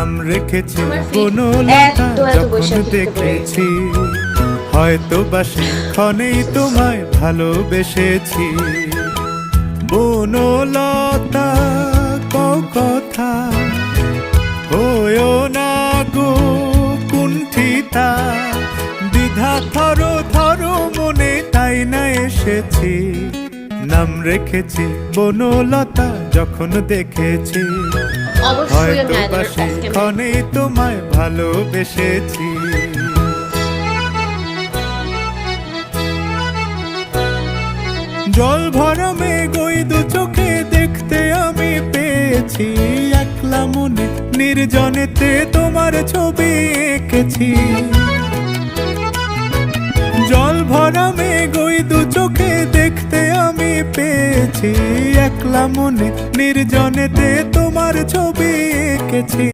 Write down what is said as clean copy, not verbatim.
নাম রেখেছি বনলতা যখন দেখেছি, হয়তো বাসি ক্ষণেই তোমায় ভালোবেসেছি। বনলতা কও কথা, হয়ো না গো কুণ্ঠিতা, দ্বিধা থরো থরো মনে তাই না এসেছি। নাম রেখেছি বনলতা যখন দেখেছি, হয়তো বাসি ক্ষণেই তোমায় ভালোবেসেছি। জল ভরা মেঘ ওই দু চোখে দেখতে আমি পেয়েছি, একলা মনে নির্জনেতে তোমার ছবি এঁকেছি। জল ভরা মেঘ ওই দু চোখে দেখতে আমি পেয়েছি, একলা মনে নির্জনেতে তোমার ছবি এঁকেছি।